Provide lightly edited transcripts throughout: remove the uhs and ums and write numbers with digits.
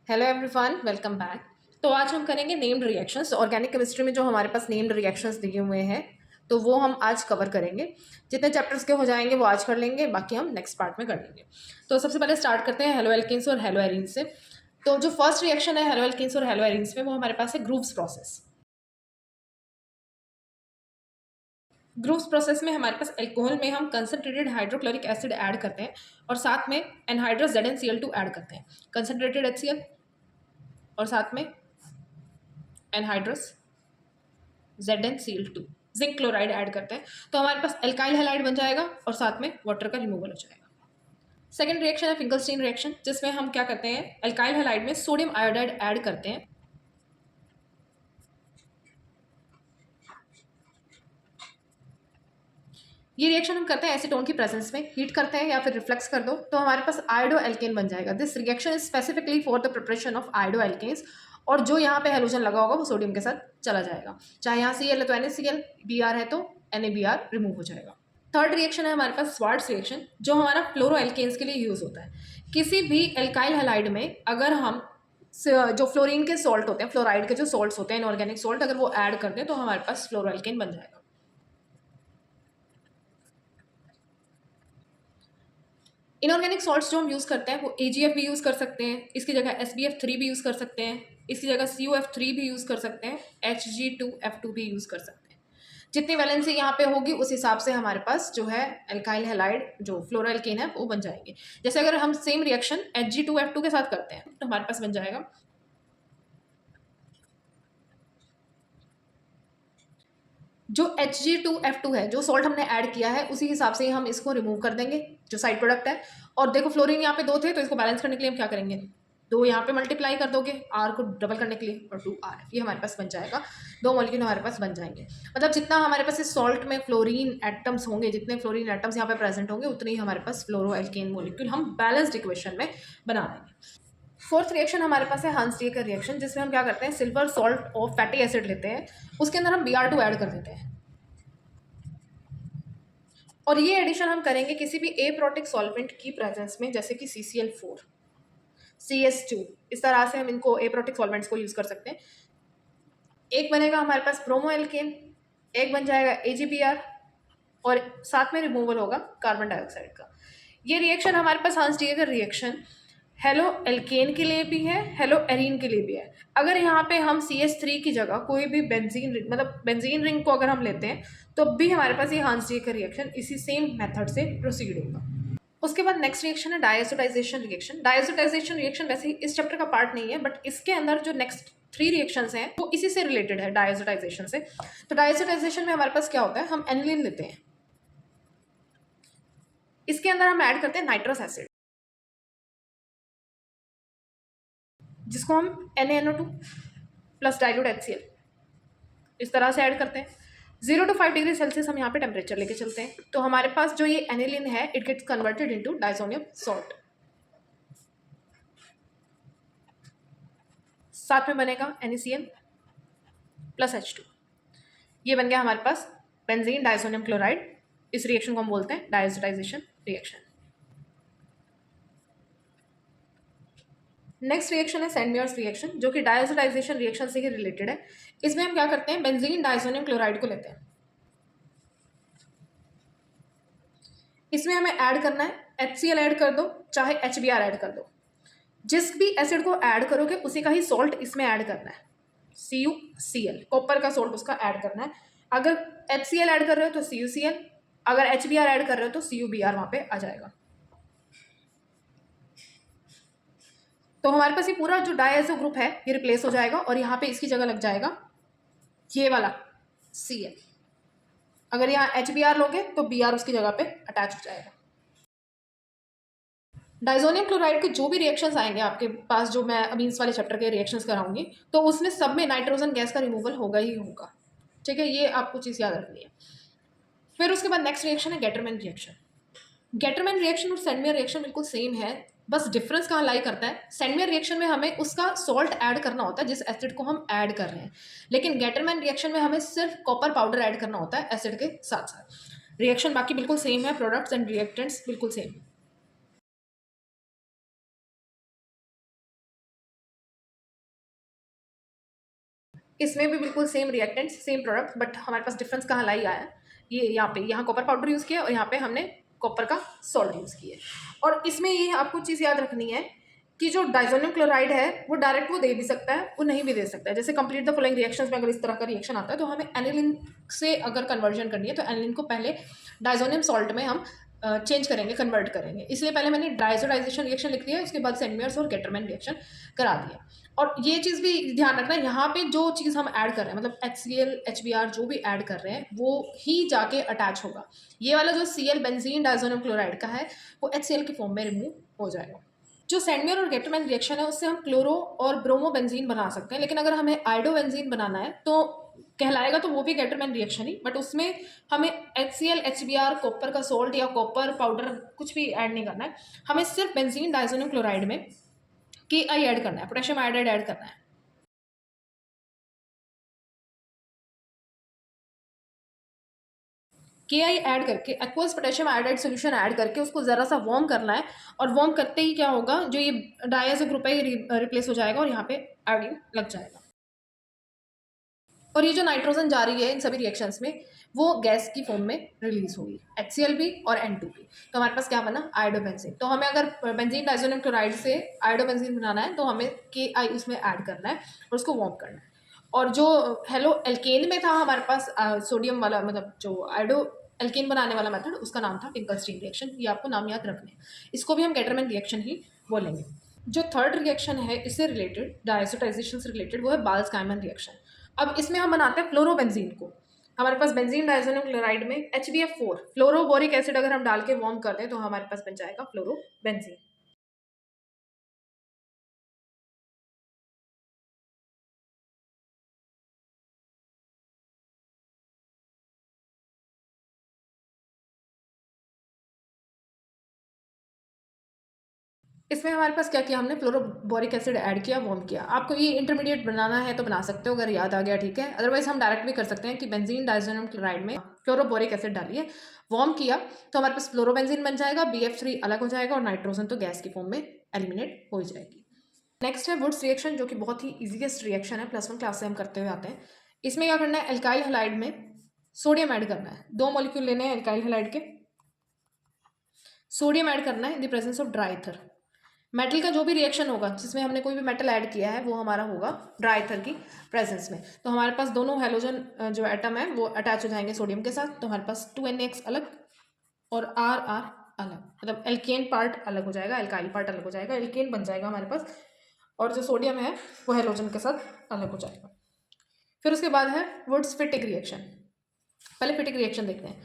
Hello everyone, welcome back. तो आज हम करेंगे नेम्ड रिएक्शंस। ऑर्गेनिक केमिस्ट्री में जो हमारे पास नेम्ड रिएक्शंस दिए हुए हैं तो वो हम आज कवर करेंगे। जितने चैप्टर्स के हो जाएंगे वो आज कर लेंगे, बाकी हम नेक्स्ट पार्ट में कर लेंगे। तो सबसे पहले स्टार्ट करते हैं हेलो एल्केन्स और हेलो एरीन्स से। तो जो फर्स्ट रिएक्शन है हेलो एल्केन्स और हेलो एरीन्स में, वो हमारे पास है ग्रूव्स प्रोसेस। ग्रूव्स प्रोसेस में हमारे पास एल्कोहल में हम कंसनट्रेटेड हाइड्रोक्लोरिक एसिड ऐड करते हैं और साथ में एनहाइड्रस ZnCl2 ऐड करते हैं। कंसनट्रेटेड HCl और साथ में anhydrous ZnCl2 zinc chloride add करते हैं, तो हमारे पास एल्काइल हैलाइड बन जाएगा और साथ में वाटर का रिमूवल हो जाएगा। सेकेंड रिएक्शन है फिंकलस्टीन रिएक्शन, जिसमें हम क्या करते हैं, एल्काइल हैलाइड में सोडियम आयोडाइड ऐड करते हैं। ये रिएक्शन हम करते हैं एसीटोन की प्रेजेंस में, हीट करते हैं या फिर रिफ्लेक्स कर दो तो हमारे पास आयोडो एल्केन बन जाएगा। This reaction is specifically for the preparation of iodo alkanes, और जो यहाँ पे हेलोजन लगा होगा वो सोडियम के साथ चला जाएगा। चाहे यहाँ Cl है तो NaCl, Br है तो NaBr रिमूव हो जाएगा। थर्ड रिएक्शन है हमारे पास स्वार्ट्स रिएक्शन, जो हमारा फ्लोरो एल्केन्स के लिए यूज होता है। किसी भी एल्काइल हैलाइड में अगर हम जो फ्लोरीन के सॉल्ट होते हैं, फ्लोराइड के जो सॉल्ट्स होते हैं, इनऑर्गेनिक सॉल्ट, अगर वो ऐड कर दें तो हमारे पास फ्लोरो एल्केन बन जाएगा। इनऑर्गेनिक सॉल्ट्स जो हम यूज़ करते हैं वो AgF भी यूज़ कर सकते हैं, इसकी जगह SbF3 भी यूज़ कर सकते हैं, इसकी जगह CuF3 भी यूज़ कर सकते हैं, Hg2F2 भी यूज़ कर सकते हैं। जितनी वैलेंसी यहाँ पे होगी उस हिसाब से हमारे पास जो है एल्काइल हैलाइड जो फ्लोरोएल्केन है वो बन जाएंगे। जैसे अगर हम सेम रिएक्शन Hg2F2 के साथ करते हैं तो हमारे पास बन जाएगा जो Hg2F2 है, जो सॉल्ट हमने ऐड किया है उसी हिसाब से हम इसको रिमूव कर देंगे जो साइड प्रोडक्ट है। और देखो फ्लोरीन यहाँ पे 2 थे तो इसको बैलेंस करने के लिए हम क्या करेंगे, 2 यहाँ पे मल्टीप्लाई कर दोगे R को डबल करने के लिए और 2R, ये हमारे पास बन जाएगा। 2 मॉलिक्यूल हमारे पास बन जाएंगे। मतलब जितना हमारे पास इस सॉल्ट में फ्लोरीन एटम्स होंगे, जितने फ्लोरीन एटम्स यहाँ पे प्रेजेंट होंगे, उतने ही हमारे पास फ्लोरो एल्केन मॉलिक्यूल हम बैलेंस्ड इक्वेशन में बना देंगे। फोर्थ रिएक्शन हमारे पास है हांस-डियर का रिएक्शन, जिसमें हम क्या करते हैं, सिल्वर सॉल्ट और फैटी एसिड लेते हैं, उसके अंदर हम Br2 ऐड कर देते हैं। और ये एडिशन हम करेंगे किसी भी एप्रोटिक सॉल्वेंट की प्रेजेंस में, जैसे कि CCl4, CS2, इस तरह से हम इनको एप्रोटिक सॉल्वेंट्स को यूज कर सकते हैं। एक बनेगा हमारे पास ब्रोमो एल्केन, एक बन जाएगा AgBr और साथ में रिमूवल होगा कार्बन डाइऑक्साइड का। ये रिएक्शन हमारे पास हांस-डियर का रिएक्शन हेलो एल्केन के लिए भी है, हेलो एरीन के लिए भी है। अगर यहाँ पे हम CS3 की जगह कोई भी बेंजीन रिंग, मतलब बेंजीन रिंग को अगर हम लेते हैं तो भी हमारे पास ये हांस-डियर का रिएक्शन इसी सेम मेथड से प्रोसीड होगा। उसके बाद नेक्स्ट रिएक्शन है डायजोटाइजेशन रिएक्शन। डायजोटाइजेशन रिएक्शन वैसे ही इस चैप्टर का पार्ट नहीं है, बट इसके अंदर जो नेक्स्ट 3 रिएक्शंस हैं वो इसी से रिलेटेड है, डायजोटाइजेशन से। तो डायजोटाइजेशन में हमारे पास क्या होता है, हम एनिलीन लेते हैं, इसके अंदर हम ऐड करते हैं नाइट्रस एसिड, जिसको हम NaNO2 प्लस डाइल्यूट HCl इस तरह से ऐड करते हैं। 0 to 5 डिग्री सेल्सियस हम यहाँ पे टेम्परेचर लेके चलते हैं, तो हमारे पास जो ये एनिलीन है it gets converted into diazonium salt. साथ में बनेगा NaCl प्लस H2, ये बन गया हमारे पास बेंजीन डाइसोनियम क्लोराइड। इस रिएक्शन को हम बोलते हैं डायजोटाइजेशन रिएक्शन। नेक्स्ट रिएक्शन है सेंडमेयर्स रिएक्शन, जो कि डायजोटाइजेशन रिएक्शन से ही रिलेटेड है। इसमें हम क्या करते हैं, बेंजीन डाइसोनियम क्लोराइड को लेते हैं, इसमें हमें ऐड करना है HCl ऐड कर दो चाहे HBr ऐड कर दो, जिस भी एसिड को ऐड करोगे उसी का ही सॉल्ट इसमें ऐड करना है। CuCl कॉपर का सॉल्ट उसका ऐड करना है। अगर HCl ऐड कर रहे हो तो CuCl, अगर HBr ऐड कर रहे हो तो CuBr वहां पे आ जाएगा। तो हमारे पास ये पूरा जो डायएजो ग्रुप है ये रिप्लेस हो जाएगा और यहाँ पे इसकी जगह लग जाएगा ये वाला Cl। अगर यहाँ HBr लोगे तो Br उसकी जगह पे अटैच हो जाएगा। डाइजोनियम क्लोराइड के जो भी रिएक्शंस आएंगे आपके पास, जो मैं अभी इस वाले चैप्टर के रिएक्शंस कराऊंगी, तो उसमें सब में नाइट्रोजन गैस का रिमूवल होगा ही होगा। ठीक है, ये आपको चीज़ याद रखनी है। फिर उसके बाद नेक्स्ट रिएक्शन है गेटरमैन रिएक्शन। गेटरमैन रिएक्शन और सेंडमेयर रिएक्शन बिल्कुल सेम है, बस डिफरेंस कहाँ लाई करता है, सेंडमेयर रिएक्शन में हमें उसका सॉल्ट ऐड करना होता है जिस एसिड को हम ऐड कर रहे हैं, लेकिन गेटरमैन रिएक्शन में हमें सिर्फ कॉपर पाउडर ऐड करना होता है एसिड के साथ साथ। रिएक्शन बाकी बिल्कुल सेम है, प्रोडक्ट्स एंड रिएक्टेंट्स बिल्कुल सेम। इसमें भी बिल्कुल same reactant same product, but हमारे पास डिफरेंस कहाँ लाई आया है, ये यहाँ कॉपर पाउडर यूज़ किया और यहाँ पे हमने कॉपर का सॉल्ट यूज़ किया। और इसमें ये आपको चीज़ याद रखनी है कि जो डाइजोनियम क्लोराइड है वो डायरेक्ट वो दे भी सकता है, वो नहीं भी दे सकता है। जैसे कंप्लीट द फॉलोइंग रिएक्शंस में अगर इस तरह का रिएक्शन आता है तो हमें एनिलिन से अगर कन्वर्जन करनी है तो एनिलिन को पहले डाइजोनियम सॉल्ट में हम चेंज करेंगे, कन्वर्ट करेंगे। इसलिए पहले मैंने डाइजोडाइजेशन रिएक्शन लिख दिया, उसके बाद सेंटमियर्स और गेटरमैन रिएक्शन करा दिया। और ये चीज़ भी ध्यान रखना है, यहाँ पे जो चीज़ हम ऐड कर रहे हैं मतलब HCl HBr जो भी ऐड कर रहे हैं वो ही जाके अटैच होगा। ये वाला जो Cl बेंजीन डाइजोनियम क्लोराइड का है वो HCl के फॉर्म में रिमूव हो जाएगा। जो सेंडमियर और गेटरमैन रिएक्शन है उससे हम क्लोरो और ब्रोमो बेंजीन बना सकते हैं, लेकिन अगर हमें आइडो बेंजीन बनाना है तो कहलाएगा तो वो भी गेटरमैन रिएक्शन ही, बट उसमें हमें HCl HBr कॉपर का सोल्ट या कॉपर पाउडर कुछ भी ऐड नहीं करना है। हमें सिर्फ बेंजीन डाइजोनियम क्लोराइड में Ki ऐड करना है, पोटेशियम आयोडाइड ऐड करना है। Ki ऐड करके aqueous potassium iodide solution add करके उसको ज़रा सा वार्म करना है, और वार्म करते ही क्या होगा, जो ये डायज़ो ग्रुप है ये रिप्लेस हो जाएगा और यहाँ पे आयोडीन लग जाएगा। और ये जो नाइट्रोजन जा रही है इन सभी रिएक्शंस में वो गैस की फॉर्म में रिलीज होगी, HCl भी और N2 भी। तो हमारे पास क्या बना, आयोडोबेंजीन। तो हमें अगर बेंजीन डाइजोनियम क्लोराइड से आयोडोबेंजीन बनाना है तो हमें Ki उसमें ऐड करना है और उसको वार्म करना है। और जो हेलो एल्केन में था हमारे पास सोडियम वाला, मतलब जो आयोडो एल्केन बनाने वाला मेथड, उसका नाम था फिंकरस्टीन रिएक्शन। ये आपको नाम याद रखने हैं, इसको भी हम गेटरमैन रिएक्शन ही बोलेंगे। जो थर्ड रिएक्शन है इससे रिलेटेड, डायसोटाइजेशन से रिलेटेड, वो है बाल्स-काइमन रिएक्शन। अब इसमें हम बनाते हैं फ्लोरोबेंजीन को। हमारे पास बेंजीन डाइजोनियम क्लोराइड में HBF4 फ्लोरोबोरिक एसिड अगर हम डाल के वार्म कर दें तो हमारे पास बन जाएगा फ्लोरोबेंजीन। इसमें हमारे पास क्या किया हमने, फ्लोरोबोरिक एसिड ऐड किया, वार्म किया। आपको ये इंटरमीडिएट बनाना है तो बना सकते हो अगर याद आ गया, ठीक है। अदरवाइज हम डायरेक्ट भी कर सकते हैं कि बेंजीन डाइजोनियम क्लोराइड में फ्लोरोबोरिक एसिड डालिए, वार्म किया तो हमारे पास फ्लोरोबेंजीन बन जाएगा, BF3 अलग हो जाएगा और नाइट्रोजन तो गैस की फॉर्म में एलिमिनेट हो जाएगी। नेक्स्ट है वुड्स रिएक्शन, जो कि बहुत ही ईजीएस्ट रिएक्शन है, +1 क्लास से हम करते हुए आते हैं। इसमें क्या करना है, एल्काइल हैलाइड में सोडियम ऐड करना है। 2 मॉलिक्यूल लेने हैं एल्काइल हैलाइड के, सोडियम ऐड करना है in the presence of dry ether. Metal का जो भी रिएक्शन होगा जिसमें हमने कोई भी मेटल ऐड किया है वो हमारा होगा ड्राई ईथर की प्रेजेंस में। तो हमारे पास दोनों हेलोजन जो एटम है वो अटैच हो जाएंगे सोडियम के साथ। तो हमारे पास 2NX अलग और RR अलग, मतलब एल्केन पार्ट अलग हो जाएगा, एल्काइल पार्ट अलग हो जाएगा, एल्केन बन जाएगा हमारे पास, और जो सोडियम है वो हेलोजन के साथ अलग हो जाएगा। फिर उसके बाद है वुड्स फिटिक रिएक्शन। पहले फिटिक रिएक्शन देखते हैं।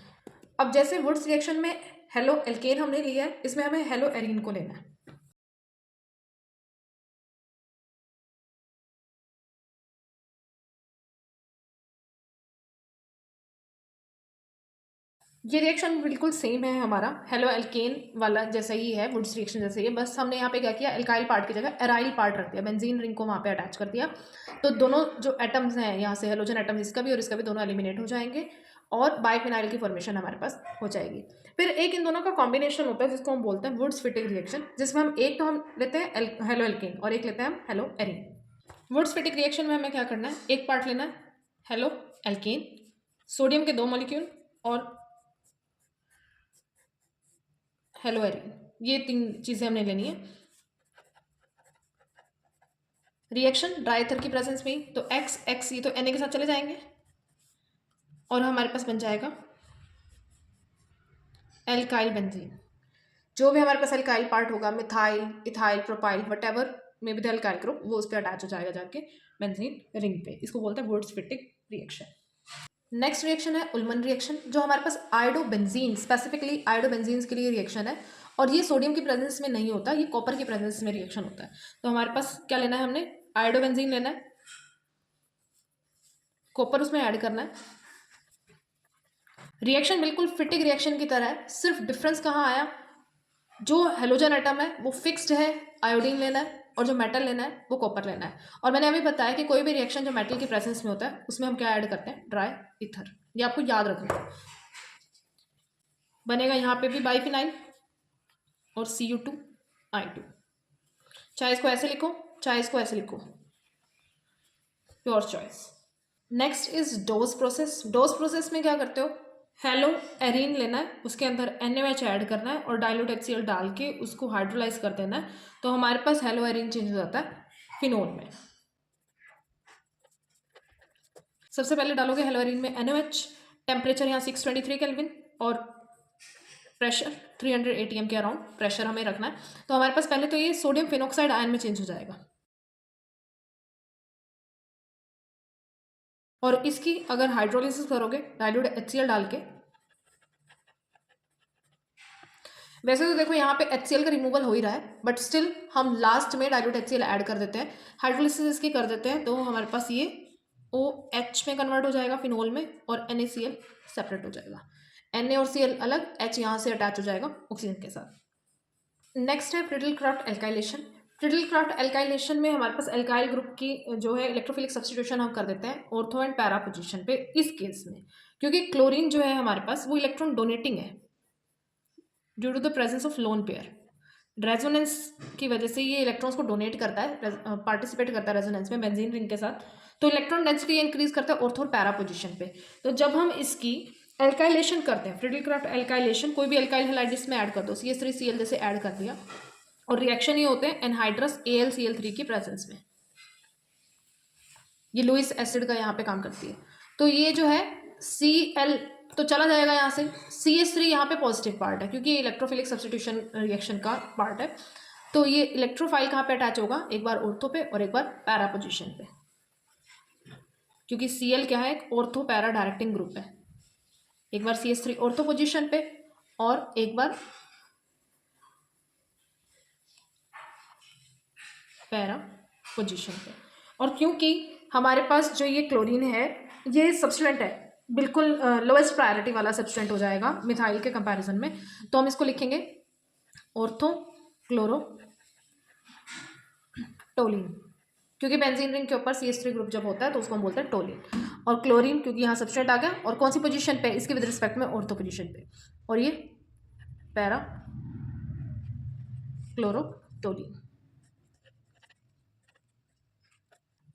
अब जैसे वुड्स रिएक्शन में हेलो एल्केन हमने लिया है, इसमें हमें हेलो एरीन को लेना है। ये रिएक्शन बिल्कुल सेम है हमारा हेलो एल्केन वाला जैसा ही है, वुड्स रिएक्शन जैसे ही है, बस हमने यहाँ पे क्या किया, एल्काइल पार्ट की जगह एराइल पार्ट रख दिया, बेंजीन रिंग को वहाँ पे अटैच कर दिया। तो दोनों जो एटम्स हैं यहाँ से हेलोजन एटम्स, इसका भी और इसका भी, दोनों एलिमिनेट हो जाएंगे और बाइफिनाइल की फॉर्मेशन हमारे पास हो जाएगी। फिर एक इन दोनों का कॉम्बिनेशन होता है जिसको हम बोलते हैं वुड्स फिटिक रिएक्शन, जिसमें हम एक तो हम लेते हैं हेलो एल्केन और एक लेते हैं हम halo arene. Wurtz Fittig reaction में हमें क्या करना है, एक पार्ट लेना है हेलो एल्केन, सोडियम के 2 मॉलिक्यूल और हेलो एरीन, ये 3 चीज़ें हमने लेनी है। रिएक्शन ड्राई ईथर की प्रेजेंस में ही, तो X ये तो Na के साथ चले जाएंगे और हमारे पास बन जाएगा एल्काइल बेंजीन। जो भी हमारे पास एल्काइल पार्ट होगा, methyl, ethyl, propyl, whatever may be the alkyl group, वो उस पर अटैच हो जाएगा जाके बेंजीन रिंग पे। इसको बोलते हैं Wurtz Fittig reaction. Next reaction है उल्मन रिएक्शन, जो हमारे पास आयोडोबेंजीन, स्पेसिफिकली आयोडोबेंजीन के लिए रिएक्शन है, और ये सोडियम की प्रेजेंस में नहीं होता, ये कॉपर की प्रेजेंस में रिएक्शन होता है। तो हमारे पास क्या लेना है, हमने आयोडोबेंजीन लेना है, कॉपर उसमें ऐड करना है। रिएक्शन बिल्कुल फिटिक रिएक्शन की तरह है, सिर्फ डिफरेंस कहाँ आया, जो हेलोजन एटम है वो फिक्स्ड है, आयोडीन लेना है, और जो मेटल लेना है वो कॉपर लेना है। और मैंने अभी बताया कि कोई भी रिएक्शन जो मेटल की प्रेजेंस में होता है उसमें हम क्या ऐड करते हैं, ड्राई ईथर। ये आपको याद रखना है। बनेगा यहाँ पे भी बाइफिनाइल और Cu2I2। चाहे इसको ऐसे लिखो चाहे इसको ऐसे लिखो, your choice. Next is dose process. Dose process में क्या करते हो, हेलो एरीन लेना है, उसके अंदर NaOH ऐड करना है और डाइल्यूट HCl डाल के उसको हाइड्रोलाइज कर देना है, तो हमारे पास हेलो एरीन चेंज हो जाता है फिनोल में। सबसे पहले डालोगे हेलो एरीन में NaOH, टेम्परेचर यहाँ 623 केल्विन और प्रेशर 300 ATM के अराउंड प्रेशर हमें रखना है। तो हमारे पास पहले तो ये सोडियम फिनॉक्साइड आयन में चेंज हो जाएगा, और इसकी अगर हाइड्रोलिसिस करोगे डाइल्यूट HCl डाल के, वैसे तो देखो यहाँ पे HCl का रिमूवल हो ही रहा है, बट स्टिल हम लास्ट में डाइल्यूट HCl ऐड कर देते हैं, हाइड्रोलिसिस इसकी कर देते हैं, तो हमारे पास ये OH में कन्वर्ट हो जाएगा फिनोल में, और NaCl सेपरेट हो जाएगा। Na और Cl अलग, H यहाँ से अटैच हो जाएगा ऑक्सीजन के साथ। नेक्स्ट है फ्रिडल-क्राफ्ट एल्काइलेशन। फ्रिडल-क्राफ्ट एल्काइलेशन में हमारे पास एल्काइल ग्रुप की जो है इलेक्ट्रोफिलिक सब्स्टिट्यूशन हम कर देते हैं ऑर्थो एंड पैरा पोजीशन पे, इस केस में क्योंकि क्लोरीन जो है हमारे पास वो इलेक्ट्रॉन डोनेटिंग है due to the presence of lone pair. Resonance की वजह से ये इलेक्ट्रॉन्स को डोनेट करता है, पार्टिसिपेट करता है रेजोनेंस में बेंजीन रिंग के साथ, तो इलेक्ट्रॉन डेंसिटी इंक्रीज करता है ऑर्थो और पैरा पोजीशन पे। तो जब हम इसकी एल्काइलेशन करते हैं, फ्रिडल-क्राफ्ट एल्काइलेशन, कोई भी एल्काइल हैलाइड इसमें ऐड कर दो, CH3Cl जैसे ऐड कर दिया, और रिएक्शन ये होते हैं एनहाइड्रस AlCl3 की प्रेजेंस में, ये लुइस एसिड का यहाँ पे काम करती है। तो ये जो है Cl तो चला जाएगा यहाँ से, CH3 यहाँ पे पॉजिटिव पार्ट है क्योंकि ये इलेक्ट्रोफिलिक सब्स्टिट्यूशन रिएक्शन का पार्ट है, तो ये इलेक्ट्रोफाइल कहाँ पे अटैच होगा, एक बार ऑर्थो पे और एक बार पैरा पोजीशन पे, क्योंकि Cl क्या है, एक ऑर्थो पैरा डायरेक्टिंग ग्रुप है। एक बार CH3 ऑर्थो पोजीशन पे और एक बार पैरा पोजीशन पे। और क्योंकि हमारे पास जो ये क्लोरीन है ये सब्सटेंट है, बिल्कुल लोएस्ट प्रायोरिटी वाला सब्सटेंट हो जाएगा मिथाइल के कंपैरिजन में, तो हम इसको लिखेंगे ऑर्थो क्लोरो टोलिन, क्योंकि बेंजीन रिंग के ऊपर CH3 ग्रुप जब होता है तो उसको हम बोलते हैं टोलिन, और क्लोरीन क्योंकि यहाँ सब्सटेंट आ गया, और कौन सी पोजीशन पे, इसके विद रिस्पेक्ट में ऑर्थो पोजीशन पे, और ये पैरा क्लोरोटोलिन।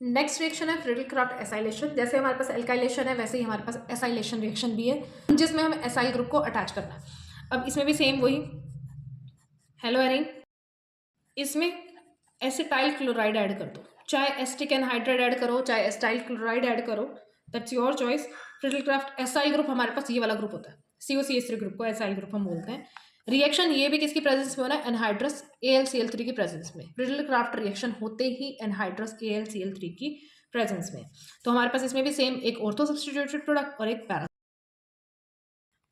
नेक्स्ट रिएक्शन है फ्रिडल-क्राफ्ट एसाइलेशन। जैसे हमारे पास एल्काइलेशन है वैसे ही हमारे पास एसाइलेशन रिएक्शन भी है, जिसमें हम एसाइल ग्रुप को अटैच करना है। अब इसमें भी सेम वही हेलो एरीन, इसमें एसिटाइल क्लोराइड ऐड कर दो, चाहे एसिटिक एनहाइड्राइड ऐड करो चाहे एसिटाइल क्लोराइड ऐड करो, that's your choice. Friedel-craft acyl group हमारे पास ये वाला ग्रुप होता है, COCH3 ग्रुप को एसाइल ग्रुप हम बोलते हैं। रिएक्शन ये भी किसकी प्रेजेंस में होना है, एनहाइड्रस AlCl3 की प्रेजेंस में। फ्रिडल-क्राफ्ट रिएक्शन होते ही एनहाइड्रस AlCl3 की प्रेजेंस में, तो हमारे पास इसमें भी सेम एक ऑर्थो सब्स्टिट्यूटेड प्रोडक्ट और एक पैरा।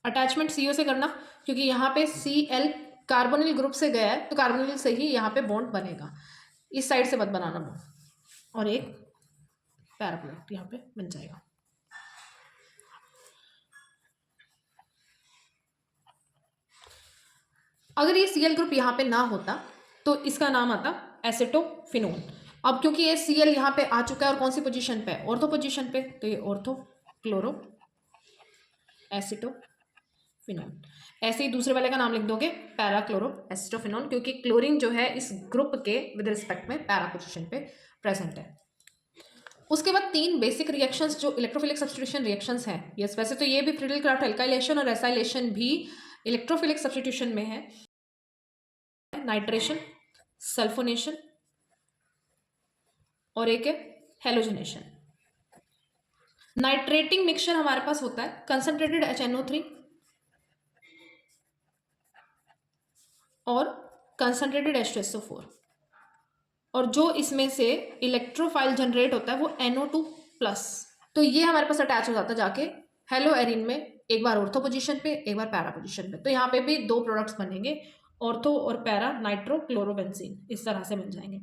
अटैचमेंट CO से करना, क्योंकि यहाँ पे Cl कार्बोनिल ग्रुप से गया है तो कार्बोनिल से ही यहाँ पे बॉन्ड बनेगा, इस साइड से मत बनाना बॉन्ड, और एक पैरा प्रोडक्ट यहाँ पे बन जाएगा। अगर ये Cl ग्रुप यहाँ पे ना होता तो इसका नाम आता एसिटोफिनोन। अब क्योंकि ये Cl यहाँ पे आ चुका है और कौन सी पोजीशन पे, ऑर्थो पोजीशन पे, तो ये ऑर्थो क्लोरो एसिटोफिनोन। ऐसे ही दूसरे वाले का नाम लिख दोगे पैरा क्लोरो एसिटोफिनोन, क्योंकि क्लोरीन जो है इस ग्रुप के विद रिस्पेक्ट में पैरा पोजीशन पे प्रेजेंट है। उसके बाद 3 बेसिक रिएक्शंस जो इलेक्ट्रोफिलिक सब्स्टिट्यूशन रिएक्शंस हैं, यस वैसे तो ये भी फ्रिडल-क्राफ्ट एल्काइलेशन और एसाइलेशन भी इलेक्ट्रोफिलिक सब्स्टिट्यूशन में है, नाइट्रेशन, सल्फोनेशन और एक है हेलोजनेशन। नाइट्रेटिंग मिक्सचर हमारे पास होता है कंसंट्रेटेड HNO3 और कंसंट्रेटेड H2SO4, और जो इसमें से इलेक्ट्रोफाइल जनरेट होता है वो NO2+, तो ये हमारे पास अटैच हो जाता है जाके हेलो एरीन में, एक बार ऑर्थो पोजीशन पे एक बार पैरा पोजीशन पे। तो यहाँ पे भी 2 प्रोडक्ट्स बनेंगे, ऑर्थो और पैरा नाइट्रो क्लोरोबेंजीन, इस तरह से बन जाएंगे।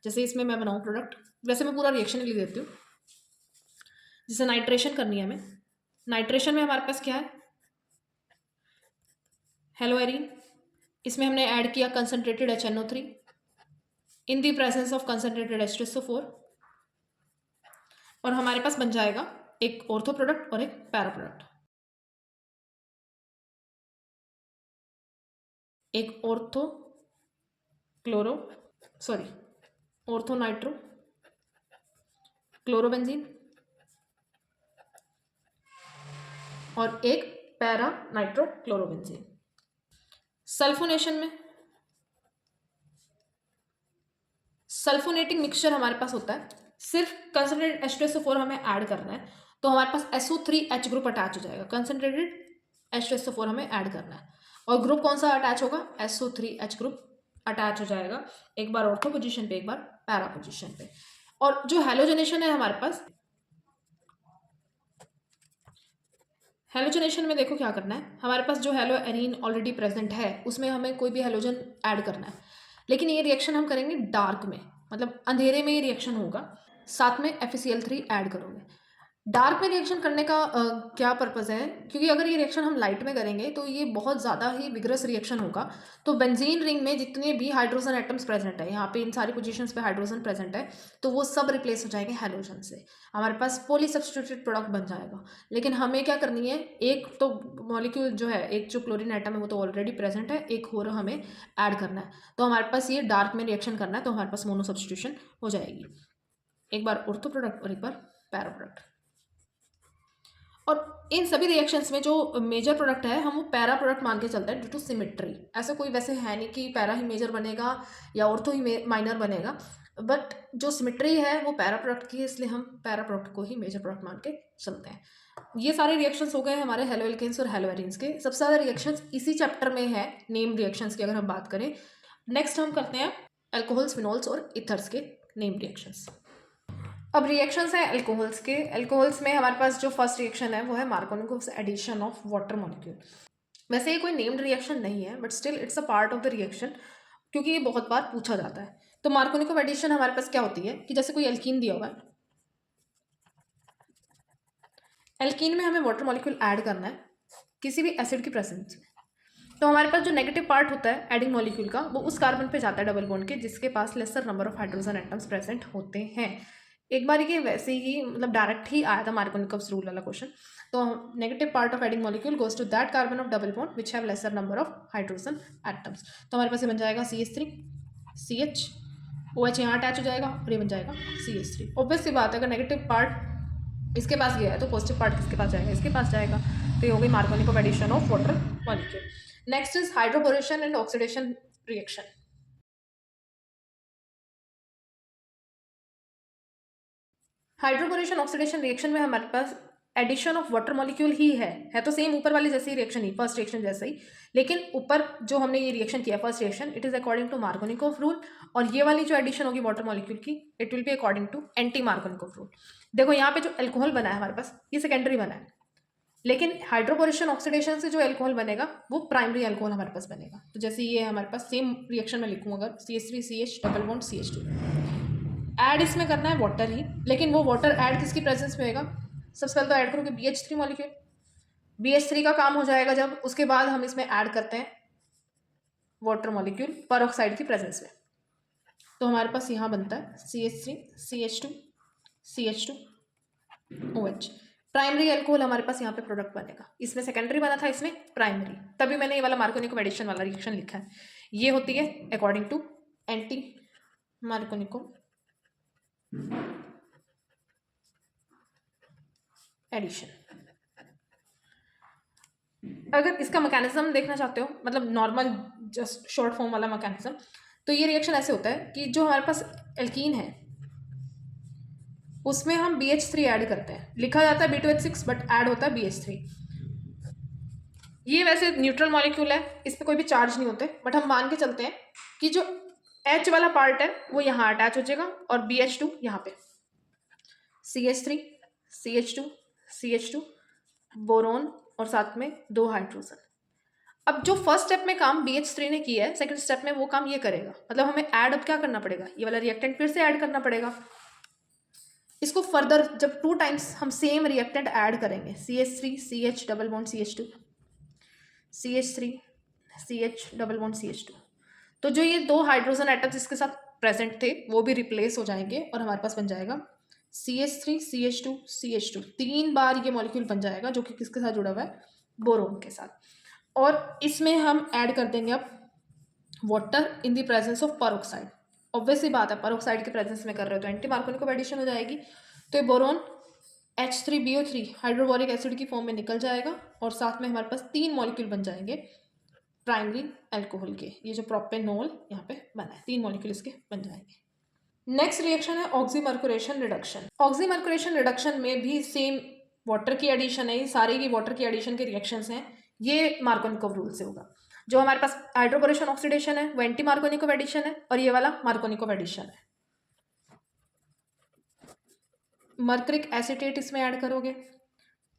जैसे इसमें मैं बनाऊँ प्रोडक्ट, वैसे मैं पूरा रिएक्शन लिख देती हूँ। जैसे नाइट्रेशन करनी है हमें, नाइट्रेशन में हमारे पास क्या है, हेलो एरीन, इसमें हमने ऐड किया concentrated HNO3 in the presence of concentrated H2SO4, और हमारे पास बन जाएगा एक ऑर्थो प्रोडक्ट और एक पैरा प्रोडक्ट। एक ऑर्थो नाइट्रो क्लोरोबेंजीन और एक पैरा नाइट्रोक्लोरोबेंजीन। सल्फोनेशन में सल्फोनेटिंग मिक्सचर हमारे पास होता है, सिर्फ कंसनट्रेटेड H2SO4 हमें ऐड करना है तो हमारे पास SO3H ग्रुप अटैच हो जाएगा। कंसनट्रेटेड H2SO4 हमें ऐड करना है और ग्रुप कौन सा अटैच होगा? SO3H ग्रुप अटैच हो जाएगा, एक बार ऑर्थो पोजीशन पे, एक बार पैरा पोजीशन पे। और जो हैलोजनेशन है हमारे पास, हैलोजनेशन में देखो क्या करना है, हमारे पास जो हैलो एरीन ऑलरेडी प्रेजेंट है उसमें हमें कोई भी हैलोजन ऐड करना है, लेकिन ये रिएक्शन हम करेंगे डार्क में, मतलब अंधेरे में ये रिएक्शन होगा, साथ में FeCl3 ऐड करोगे। डार्क में रिएक्शन करने का क्या पर्पज़ है? क्योंकि अगर ये रिएक्शन हम लाइट में करेंगे तो ये बहुत ज़्यादा ही विग्रस रिएक्शन होगा। तो बेंजीन रिंग में जितने भी हाइड्रोजन एटम्स प्रेजेंट है, यहाँ पे इन सारी पोजीशंस पे हाइड्रोजन प्रेजेंट है, तो वो सब रिप्लेस हो जाएंगे हैलोजन से, हमारे पास पॉली सब्स्टिट्यूटेड प्रोडक्ट बन जाएगा। लेकिन हमें क्या करनी है, एक तो मॉलिक्यूल जो है, एक जो क्लोरीन एटम है वो तो ऑलरेडी प्रेजेंट है, एक और हमें ऐड करना है। तो हमारे पास ये डार्क में रिएक्शन करना है तो हमारे पास मोनो सब्स्टिट्यूशन हो जाएगी, एक बार ऑर्थो प्रोडक्ट और एक बार पैरा प्रोडक्ट। और इन सभी रिएक्शंस में जो मेजर प्रोडक्ट है हम वो पैरा प्रोडक्ट मान के चलते हैं ड्यू टू सिमेट्री। ऐसा कोई वैसे है नहीं कि पैरा ही मेजर बनेगा या ऑर्थो ही माइनर बनेगा, बट जो सिमेट्री है वो पैरा प्रोडक्ट की है, इसलिए हम पैरा प्रोडक्ट को ही मेजर प्रोडक्ट मान के चलते हैं। ये सारे रिएक्शंस हो गए हमारे हेलो एल्केन्स और हेलो एरीन्स के। सबसे ज़्यादा रिएक्शंस इसी चैप्टर में है नेम रिएक्शंस की अगर हम बात करें। नेक्स्ट हम करते हैं अल्कोहल्स, फिनोल्स और इथर्स के नेम रिएक्शंस। अब रिएक्शंस हैं अल्कोहल्स के। अल्कोहल्स में हमारे पास जो फर्स्ट रिएक्शन है वो है Markovnikov's addition of water molecule. वैसे ये कोई नेम्ड रिएक्शन नहीं है, but still it's a part of the reaction, क्योंकि ये बहुत बार पूछा जाता है। तो मार्कोनिकोव एडिशन हमारे पास क्या होती है कि जैसे कोई एल्कीन दिया हुआ है, एल्कीन में हमें वाटर मॉलिक्यूल ऐड करना है किसी भी एसिड की प्रेजेंस में, तो हमारे पास जो नेगेटिव पार्ट होता है एडिंग मॉलिक्यूल का वो उस कार्बन पे जाता है डबल बॉन्ड के जिसके पास lesser number of hydrogen atoms present होते हैं। एक बार ये वैसे ही मतलब डायरेक्ट ही आया था मार्कोनिकोव्स रूल वाला क्वेश्चन। तो negative part of adding molecule goes to that carbon of double bond which have lesser number of hydrogen atoms. तो हमारे पास ये बन जाएगा CH3 CH, OH यहाँ अटैच हो जाएगा और ये बन जाएगा CH3। ऑब्वियस सी बात है, अगर नेगेटिव पार्ट इसके पास गया है तो पॉजिटिव पार्ट किसके पास जाएगा? इसके पास जाएगा। तो ये हो गई Markovnikov addition of water molecule. Next is hydroboration and oxidation reaction. Hydroboration oxidation reaction में हमारे पास एडिशन ऑफ वाटर मॉलिक्यूल ही है तो सेम ऊपर वाले जैसे ही रिएक्शन ही, फर्स्ट रिएक्शन जैसे ही, लेकिन ऊपर जो हमने ये रिएक्शन किया first reaction, it is according to Markovnikov rule, और ये वाली जो एडिशन होगी वाटर मॉलिक्यूल की, it will be according to anti Markovnikov rule. देखो यहाँ पे जो एल्कोहल बना है हमारे पास ये सेकेंडरी बना है, लेकिन हाइड्रोबोरेशन ऑक्सीडेशन से जो एल्कोहल बनेगा वो प्राइमरी एल्कोहल हमारे पास बनेगा। तो जैसे ये हमारे पास सेम रिएक्शन में लिखूँ अगर CH3 CH double bond CH2, add इसमें करना है वाटर ही, लेकिन वो वाटर ऐड किसकी प्रेजेंस में होगा? सबसे पहले तो ऐड करोगे BH3 मॉलिक्यूल, BH3 का काम हो जाएगा जब उसके बाद हम इसमें ऐड करते हैं वाटर मॉलिक्यूल परऑक्साइड की प्रेजेंस में। तो हमारे पास यहाँ बनता है CH3 CH2 CH2 OH। Primary alcohol हमारे पास यहाँ पे प्रोडक्ट बनेगा, इसमें सेकेंडरी बना था, इसमें प्राइमरी, तभी मैंने ये वाला मार्कोनिकोव एडिशन वाला रिएक्शन लिखा है। ये होती है according to anti Markovnikov addition. अगर इसका मैकेनिज्म देखना चाहते हो, मतलब नॉर्मल जस्ट शॉर्ट फॉर्म वाला मैकेनिज्म, तो ये रिएक्शन ऐसे होता है कि जो हमारे पास एल्कीन है उसमें हम BH3 ऐड करते हैं, लिखा जाता है B2H6 बट ऐड होता है BH3। ये वैसे न्यूट्रल मॉलिक्यूल है, इस पर कोई भी चार्ज नहीं होते, बट हम मान के चलते हैं कि जो H वाला पार्ट है वो यहाँ अटैच हो जाएगा और BH2 यहाँ पे, CH3 CH2 CH2 बोरोन और साथ में 2 हाइड्रोजन। अब जो फर्स्ट स्टेप में काम BH3 ने किया है, सेकंड स्टेप में वो काम ये करेगा, मतलब हमें ऐड अब क्या करना पड़ेगा, ये वाला रिएक्टेंट फिर से ऐड करना पड़ेगा। इसको फर्दर जब 2 टाइम्स हम सेम रिएक्टेंट ऐड करेंगे, CH3 CH double bond CH2 CH3 CH double bond CH2, तो जो ये 2 हाइड्रोजन एटम्स इसके साथ प्रेजेंट थे वो भी रिप्लेस हो जाएंगे और हमारे पास बन जाएगा CH3 CH2 CH2। 3 बार ये मॉलिक्यूल बन जाएगा जो कि किसके साथ जुड़ा हुआ है? बोरोन के साथ। और इसमें हम ऐड कर देंगे अब water in the presence of peroxide. Obviously बात है, परऑक्साइड के प्रेजेंस में कर रहे हो तो एंटी मार्कोनिकोव एडिशन हो जाएगी। तो ये बोरोन H3BO3 हाइड्रोबोरिक एसिड की फॉर्म में निकल जाएगा और साथ में हमारे पास 3 मॉलिक्यूल बन जाएंगे प्राइमरी अल्कोहल के। ये जो प्रोपेनॉल यहाँ पे बना है, 3 मॉलिक्यूल इसके बन जाएंगे। नेक्स्ट रिएक्शन है ऑक्सीमर्कुरेशन रिडक्शन। ऑक्सीमर्कुरेशन रिडक्शन में भी सेम वाटर की एडिशन है, ये सारे की वाटर की एडिशन के रिएक्शंस हैं। ये मार्कोनिकोव रूल से होगा। जो हमारे पास हाइड्रोबोरेशन ऑक्सीडेशन है वो एंटी मार्कोनिकोव एडिशन है और ये वाला मार्कोनिकोव एडिशन है। मर्क्रिक एसिटेट इसमें ऐड करोगे,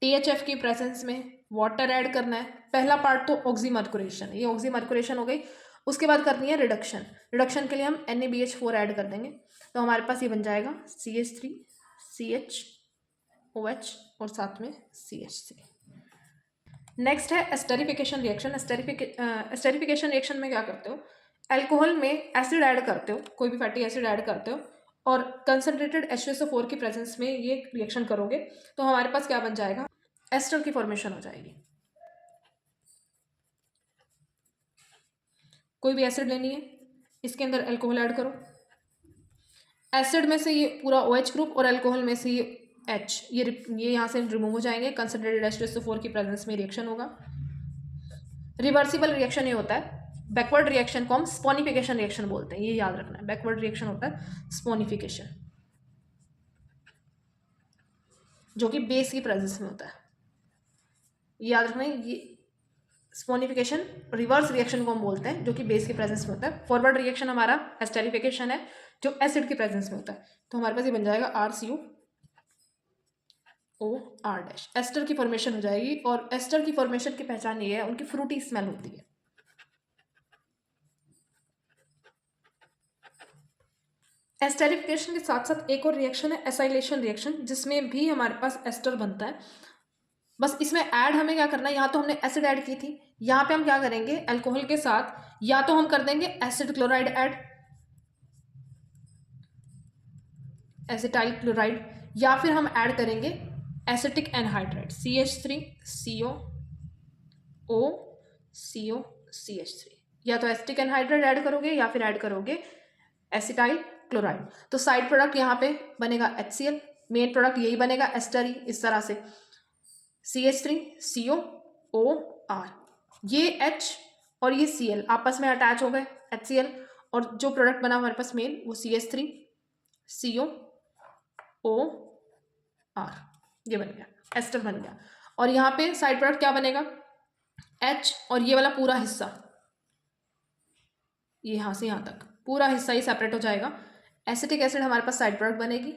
THF की प्रेजेंस में वाटर ऐड करना है। पहला पार्ट तो ऑक्सीमर्कुरेशन, ये ऑक्सीमर्कुरेशन हो गई। उसके बाद करनी है रिडक्शन। रिडक्शन के लिए हम NaBH4 ऐड कर देंगे, तो हमारे पास ये बन जाएगा CH3 CHOH और साथ में CH3। नेक्स्ट है एस्टेरिफिकेशन रिएक्शन। एस्टेरिफिकेशन रिएक्शन में क्या करते हो, अल्कोहल में एसिड ऐड करते हो, कोई भी फैटी एसिड ऐड करते हो और कंसनट्रेटेड H2SO4 की प्रेजेंस में ये रिएक्शन करोगे तो हमारे पास क्या बन जाएगा, एस्टर की फॉर्मेशन हो जाएगी। कोई भी एसिड लेनी है, इसके अंदर अल्कोहल ऐड करो, एसिड में से ये पूरा OH ग्रुप और अल्कोहल में से ये H, ये यहाँ से रिमूव हो जाएंगे। कंसनट्रेटेड H2SO4 की प्रेजेंस में रिएक्शन होगा। रिवर्सिबल रिएक्शन ये होता है। बैकवर्ड रिएक्शन को हम स्पोनिफिकेशन रिएक्शन बोलते हैं, ये याद रखना है। बैकवर्ड रिएक्शन होता है स्पोनिफिकेशन, जो कि बेस की प्रेजेंस में होता है, याद रखना है। ये स्पोनिफिकेशन रिवर्स रिएक्शन को हम बोलते हैं, जो कि बेस की प्रेजेंस में होता है। फॉरवर्ड रिएक्शन हमारा एस्टेरिफिकेशन है, जो एसिड की प्रेजेंस में होता है। तो हमारे पास ये बन जाएगा RCOOR-। एस्टर की फॉर्मेशन हो जाएगी और एस्टर की फॉर्मेशन की पहचान ये है, उनकी फ्रूटी स्मेल होती है। एस्टेरिफिकेशन के साथ साथ एक और रिएक्शन है एसाइलेशन रिएक्शन, जिसमें भी हमारे पास एस्टर बनता है। बस इसमें ऐड हमें क्या करना है, यहाँ तो हमने एसिड ऐड की थी, यहाँ पे हम क्या करेंगे, अल्कोहल के साथ या तो हम कर देंगे acid chloride add, acetyl chloride, या फिर हम ऐड करेंगे एसिटिक एनहाइड्राइड CH3CO, या तो एसिटिक एनहाइड्राइड ऐड करोगे या फिर ऐड करोगे एसिटाइल क्लोराइड। तो साइड प्रोडक्ट यहाँ पे बनेगा HCl, मेन प्रोडक्ट यही बनेगा एस्टर ही, इस तरह से CH3COOR। ये H और ये Cl आपस में अटैच हो गए HCl, और जो प्रोडक्ट बना हमारे पास मेन वो CH3COOR, ये बन गया, एस्टर बन गया। और यहाँ पे साइड प्रोडक्ट क्या बनेगा, H, और ये वाला पूरा हिस्सा, ये यहाँ से यहाँ तक पूरा हिस्सा ही सेपरेट हो जाएगा। एसिटिक एसिड हमारे पास साइड प्रोडक्ट बनेगी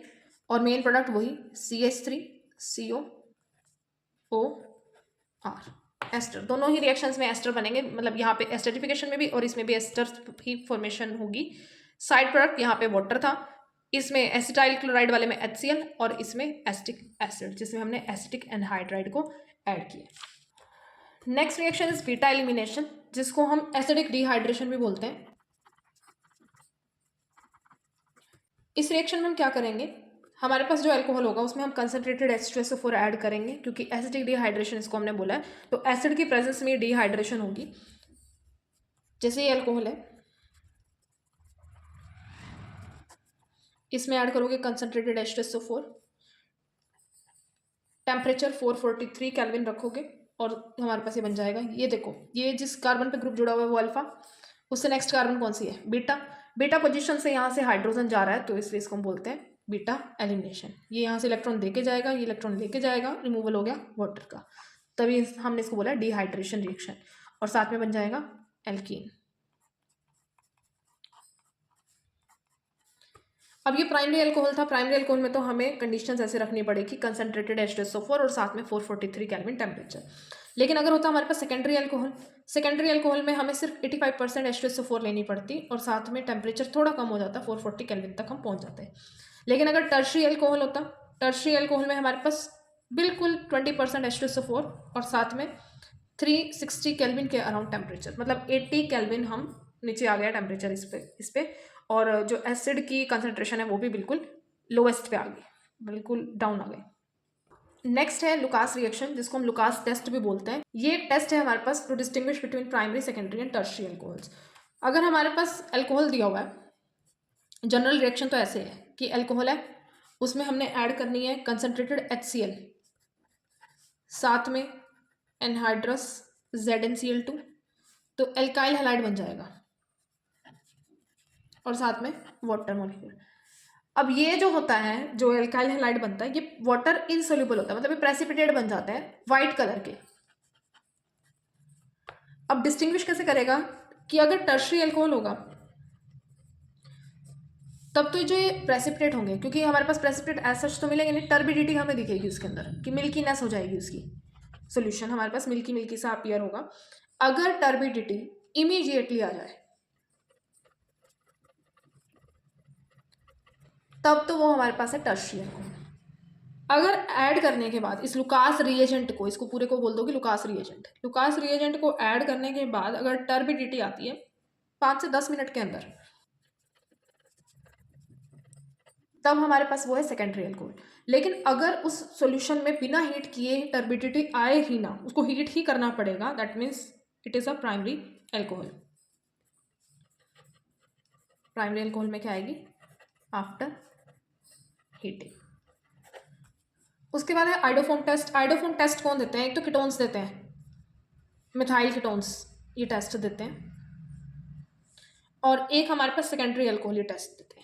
और मेन प्रोडक्ट वही CH3COOR, एस्टर। दोनों ही रिएक्शंस में एस्टर बनेंगे, मतलब यहाँ पे एस्टरिफिकेशन में भी और इसमें भी एस्टर ही फॉर्मेशन होगी। साइड प्रोडक्ट यहाँ पे वाटर था, इसमें एसिटाइल क्लोराइड वाले में HCl और इसमें एसिटिक एसिड, जिसमें हमने एसिटिक एनहाइड्राइड को ऐड किया। Next reaction is beta elimination, जिसको हम एसिडिक डिहाइड्रेशन भी बोलते हैं। इस रिएक्शन में हम क्या करेंगे, हमारे पास जो अल्कोहल होगा उसमें हम कंसनट्रेटेड H2SO4 ऐड करेंगे, क्योंकि एसिडिक डिहाइड्रेशन इसको हमने बोला है, तो एसिड की प्रेजेंस में डिहाइड्रेशन होगी। जैसे ये अल्कोहल है, इसमें ऐड करोगे कंसनट्रेटेड H2SO4, टेम्परेचर 443 केल्विन रखोगे और हमारे पास ये बन जाएगा। ये देखो, ये जिस कार्बन पे ग्रुप जुड़ा हुआ है वो अल्फा, उससे नेक्स्ट कार्बन कौन सी है, बीटा। बीटा पोजीशन से यहाँ से हाइड्रोजन जा रहा है, तो इसलिए इसको हम बोलते हैं बीटा एलिमिनेशन। ये यहाँ से इलेक्ट्रॉन देके जाएगा, ये इलेक्ट्रॉन लेके जाएगा, रिमूवल हो गया वाटर का, तभी हमने इसको बोला डिहाइड्रेशन रिएक्शन। और साथ में बन जाएगा एल्कीन। अब ये प्राइमरी अल्कोहल था। प्राइमरी अल्कोहल में तो हमें कंडीशंस ऐसे रखनी पड़ेगी, कंसनट्रेटेड H2SO4 और साथ में 443 केल्विन टेम्परेचर। लेकिन अगर होता हमारे पास सेकेंडरी अल्कोहल, सेकेंडरी अल्कोहल में हमें सिर्फ 85% H2SO4 लेनी पड़ती और साथ में टेम्परेचर थोड़ा कम हो जाता, 440 केल्विन तक हम पहुंच जाते हैं। लेकिन अगर टर्शरी अल्कोहल होता, टर्शरी अल्कोहल में हमारे पास बिल्कुल 20% H2SO4 और साथ में 360 केल्विन के अराउंड टेम्परेचर, मतलब 80 केल्विन हम नीचे आ गया टेम्परेचर इस पे, और जो एसिड की कंसंट्रेशन है वो भी बिल्कुल लोएस्ट पे आ गई, बिल्कुल डाउन आ गई। नेक्स्ट है लुकास रिएक्शन, जिसको हम लुकास टेस्ट भी बोलते हैं। ये एक टेस्ट है हमारे पास to distinguish between primary, secondary and tertiary alcohols. अगर हमारे पास अल्कोहल दिया हुआ है, जनरल रिएक्शन तो ऐसे है कि अल्कोहल है, उसमें हमने ऐड करनी है कंसनट्रेटेड HCl, साथ में एनहाइड्रस ZnCl2, तो एल्काइल हैलाइड बन जाएगा, और साथ में वाटर मॉलिक्यूल। अब ये जो होता है, जो एल्काइल हैलाइड बनता है, ये वाटर इनसोल्यूबल होता है, मतलब ये प्रेसिपिटेट बन जाता है वाइट कलर के। अब डिस्टिंग्विश कैसे करेगा कि अगर टर्शरी अल्कोहल होगा तब तो जो ये प्रेसिपिटेट होंगे, क्योंकि हमारे पास प्रेसिपिटेट एज सच तो मिलेंगे नहीं, टर्बिडिटी हमें दिखेगी उसके अंदर कि मिल्कीनेस हो जाएगी उसकी, सोल्यूशन हमारे पास मिल्की मिल्की सा अपीयर होगा। अगर टर्बिडिटी इमीडिएटली आ जाए तब तो वो हमारे पास है टर्शरी अल्कोहल। अगर ऐड करने के बाद इस लुकास रिएजेंट को, इसको पूरे को बोल दो कि लुकास रिएजेंट, लुकास रिएजेंट को ऐड करने के बाद अगर टर्बिडिटी आती है 5 से 10 मिनट के अंदर, तब हमारे पास वो है सेकेंडरी अल्कोहल। लेकिन अगर उस सॉल्यूशन में बिना हीट किए टर्बिडिटी आए ही ना, उसको हीट ही करना पड़ेगा, that means it is a primary alcohol. Primary alcohol में क्या आएगी? After heating. उसके बाद है आइडोफोम टेस्ट। आइडोफोम टेस्ट कौन देते हैं? एक तो कीटोन्स देते हैं, मिथाइल कीटोन्स, ये टेस्ट देते हैं, और एक हमारे पास सेकेंडरी अल्कोहल ये टेस्ट देते हैं।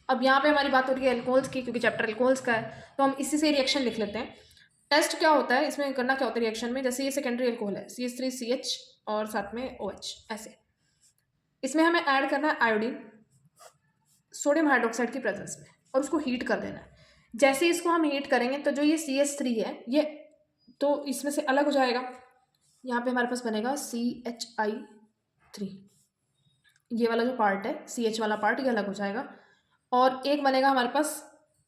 अब यहाँ पे हमारी बात हो रही है अल्कोहल्स की, क्योंकि चैप्टर अल्कोहल्स का है, तो हम इसी से रिएक्शन लिख लेते हैं। टेस्ट क्या होता है, इसमें करना क्या होता है रिएक्शन में, जैसे ये सेकेंडरी अल्कोहल है CH3CH और साथ में OH, ऐसे इसमें हमें ऐड करना है आयोडीन सोडियम हाइड्रोक्साइड की प्रेजेंस में, और उसको हीट कर देना है। जैसे इसको हम हीट करेंगे तो जो ये CH3 है ये तो इसमें से अलग हो जाएगा, यहाँ पे हमारे पास बनेगा CHI3, ये वाला जो पार्ट है CH वाला पार्ट ये अलग हो जाएगा, और एक बनेगा हमारे पास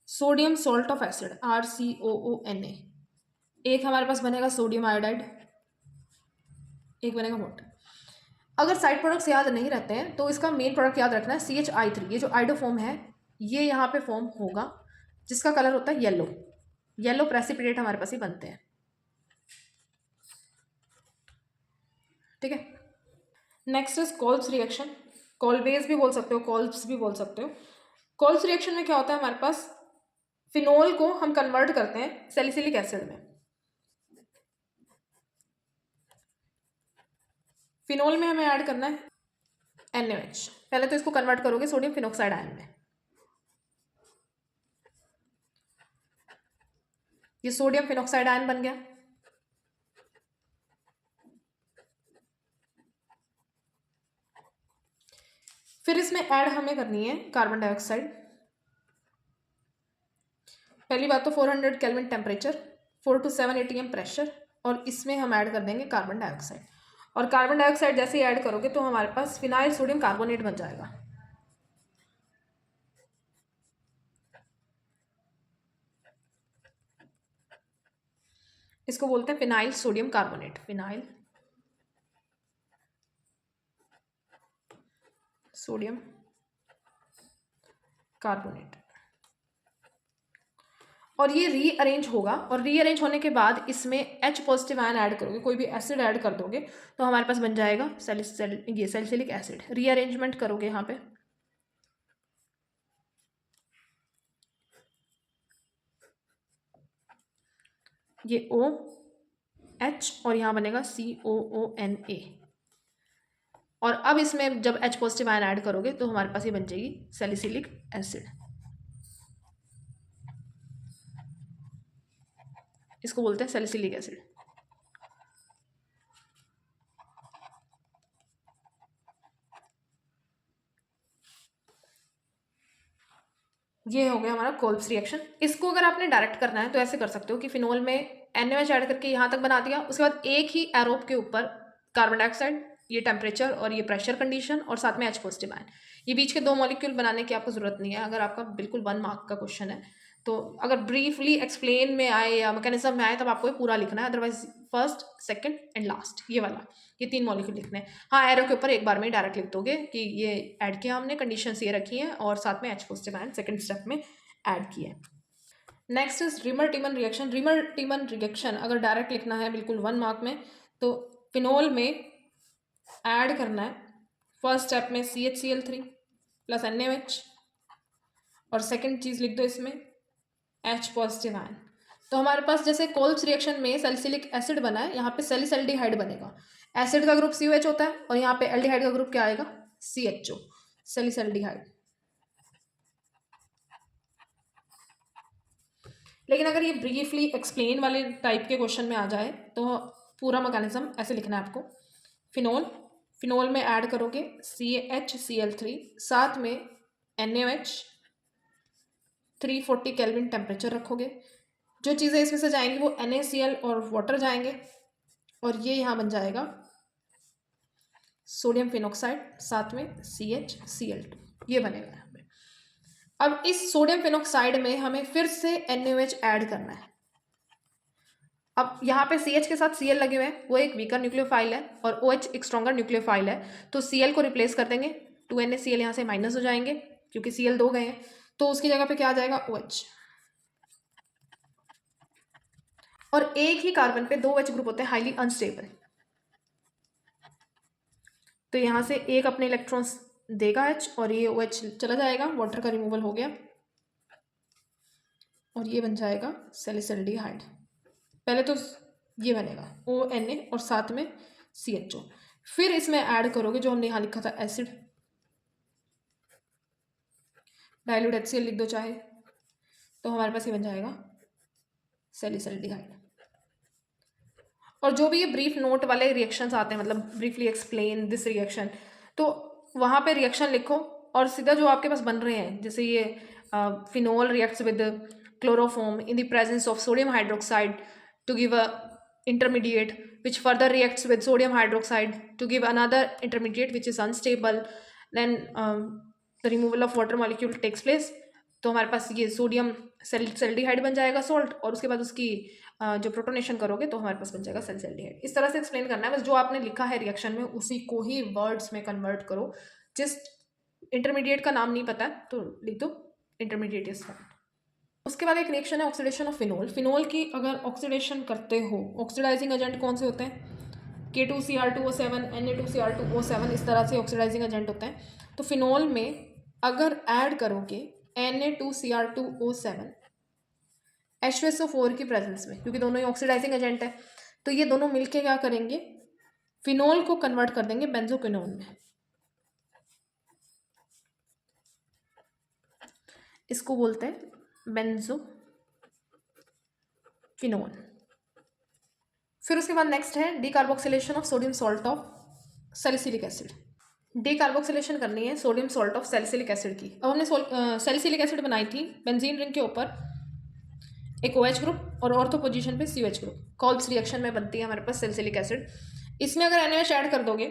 sodium salt of acid RCOONA, एक हमारे पास बनेगा सोडियम आयोडाइड, एक बनेगा वाटर। अगर साइड प्रोडक्ट्स याद नहीं रहते हैं तो इसका मेन प्रोडक्ट याद रखना है CHI3, ये जो आइडोफोम है ये यहाँ पे फॉर्म होगा, जिसका कलर होता है येलो, येलो प्रेसिपिटेट हमारे पास ही बनते हैं, ठीक है। नेक्स्ट इज कोल्ब्स रिएक्शन, कोल्वेज भी बोल सकते हो, कोल्ब्स भी बोल सकते हो। कोल्ब्स रिएक्शन में क्या होता है, हमारे पास फिनोल को हम कन्वर्ट करते हैं सैलिसिलिक एसिड में। फिनोल में हमें ऐड करना है NaOH, पहले तो इसको कन्वर्ट करोगे सोडियम फिनोक्साइड आयन में, ये सोडियम फिनोक्साइड आयन बन गया। फिर इसमें ऐड हमें करनी है कार्बन डाइऑक्साइड। पहली बात तो 400 kelvin temperature, 4 to 7 ATM pressure, और इसमें हम ऐड कर देंगे कार्बन डाइऑक्साइड। और कार्बन डाइऑक्साइड जैसे ही ऐड करोगे तो हमारे पास फिनाइल सोडियम कार्बोनेट बन जाएगा। इसको बोलते हैं phenyl sodium carbonate, phenyl sodium carbonate. और ये रीअरेंज होगा, और रीअरेंज होने के बाद इसमें H पॉजिटिव आयन ऐड करोगे, कोई भी एसिड ऐड कर दोगे तो हमारे पास बन जाएगा ये सैलिसिलिक एसिड। रीअरेंजमेंट करोगे यहाँ पे, ये OH और यहाँ बनेगा COONA, और अब इसमें जब H पॉजिटिव आयन ऐड करोगे तो हमारे पास ये बन जाएगी सैलिसिलिक एसिड, इसको बोलते हैं सैलिसिलिक एसिड। ये हो गया हमारा कोल्ब्स रिएक्शन। इसको अगर आपने डायरेक्ट करना है तो ऐसे कर सकते हो कि फिनोल में NaOH ऐड करके यहाँ तक बना दिया, उसके बाद एक ही एरोब के ऊपर कार्बन डाइऑक्साइड, ये टेम्परेचर और ये प्रेशर कंडीशन, और साथ में H पॉजिटिव आयन, ये बीच के 2 मॉलिक्यूल बनाने की आपको ज़रूरत नहीं है। अगर आपका बिल्कुल 1 मार्क का क्वेश्चन है तो अगर ब्रीफली एक्सप्लेन में आए या मैकेनिज्म में आए तब आपको ये पूरा लिखना है, otherwise first second and last ये वाला, ये 3 मॉलिक्यूल लिखने हैं। हाँ, एरो के ऊपर एक बार में डायरेक्ट लिख दोगे कि ये ऐड किया हमने, कंडीशंस ये रखी हैं, और साथ में H positive ion second step में ऐड किया है। Next is reamer टीमन reaction. Reamer टीमन reaction अगर डायरेक्ट लिखना है बिल्कुल 1 मार्क में, तो फिनोल में ऐड करना है फर्स्ट स्टेप में CHCl3 प्लस NaOH, और सेकंड चीज़ लिख दो इसमें H पॉजिटिव आयन। तो हमारे पास जैसे कोल्ब्स रिएक्शन में सैलिसिलिक एसिड बना है, यहाँ पे सैलिसल्डिहाइड बनेगा। एसिड का ग्रुप COH होता है और यहाँ पे एल्डिहाइड का ग्रुप क्या आएगा, CHO, सैलिसल्डिहाइड। लेकिन अगर ये ब्रीफली एक्सप्लेन वाले टाइप के क्वेश्चन में आ जाए तो पूरा मैकेनिज्म ऐसे लिखना है आपको। फिनोल में ऐड करोगे CHCl3, साथ में NaOH, 340 केल्विन टेम्परेचर रखोगे। जो चीज़ें इसमें से जाएंगी वो NaCl और वाटर जाएंगे और ये यहाँ बन जाएगा सोडियम फिनॉक्साइड, साथ में CHCl2, ये बनेगा यहाँ पे। अब इस सोडियम फिनॉक्साइड में हमें फिर से NaOH ऐड करना है। अब यहाँ पे CH के साथ Cl लगे हुए हैं, वो एक वीकर न्यूक्लियोफाइल है और OH एक स्ट्रॉन्गर न्यूक्लियोफाइल है, तो Cl को रिप्लेस कर देंगे, 2NaCl यहाँ से माइनस हो जाएंगे क्योंकि Cl 2 गए हैं, तो उसकी जगह पे क्या आ जाएगा, OH। और एक ही कार्बन पे 2 OH ग्रुप होते हैं हाईली अनस्टेबल, तो यहाँ से एक अपने इलेक्ट्रॉन्स देगा H और ये OH चला जाएगा, वाटर का रिमूवल हो गया और ये बन जाएगा सैलिसल्डिहाइड। पहले तो ये बनेगा ONa और साथ में CHO, फिर इसमें ऐड करोगे जो हमने यहाँ लिखा था एसिड, डाइल्यूट HCl लिख दो चाहे, तो हमारे पास ये बन जाएगा सैलिसल्डिहाइड। और जो भी ये ब्रीफ नोट वाले रिएक्शंस आते हैं, मतलब ब्रीफली एक्सप्लेन दिस रिएक्शन, तो वहाँ पे रिएक्शन लिखो और सीधा जो आपके पास बन रहे हैं, जैसे ये phenol reacts with chloroform in the presence of sodium hydroxide to give a intermediate which further reacts with sodium hydroxide to give another intermediate which is unstable, then the removal of water molecule takes place। तो हमारे पास ये sodium सैलिसल्डिहाइड बन जाएगा salt, और उसके बाद उसकी जो प्रोटोनेशन करोगे तो हमारे पास बन जाएगा सैलिसल्डिहाइड। इस तरह से एक्सप्लेन करना है, बस जो आपने लिखा है रिएक्शन में उसी को ही वर्ड्स में कन्वर्ट करो। जस्ट इंटरमीडिएट का नाम नहीं पता है तो लिख दो इंटरमीडिएट इज फॉर्म्ड। उसके बाद एक रिएक्शन है ऑक्सीडेशन ऑफ फिनोल। फिनोल की अगर ऑक्सीडेशन करते हो, ऑक्सीडाइजिंग एजेंट कौन से होते हैं, K2Cr2O7, Na2Cr2O7, इस तरह से ऑक्सीडाइजिंग एजेंट होते हैं। तो फिनोल में अगर ऐड करोगे Na2Cr2O7 H2SO4 की प्रेजेंस में, क्योंकि दोनों ही ऑक्सीडाइजिंग एजेंट है, तो ये दोनों मिलके क्या करेंगे, फिनोल को कन्वर्ट कर देंगे बेंजोक्विनोन में। इसको बोलते हैं बेंजोक्विनोन। फिर उसके बाद नेक्स्ट है decarboxylation of sodium salt of salicylic acid. Decarboxylation करनी है sodium salt of salicylic acid की। अब हमने सैलिसिलिक एसिड बनाई थी, बेंजीन रिंग के ऊपर एक OH ग्रुप और ऑर्थो पोजीशन पे COH ग्रुप, कोल्ब्स रिएक्शन में बनती है हमारे पास सैलिसिलिक एसिड। इसमें अगर NaOH ऐड कर दोगे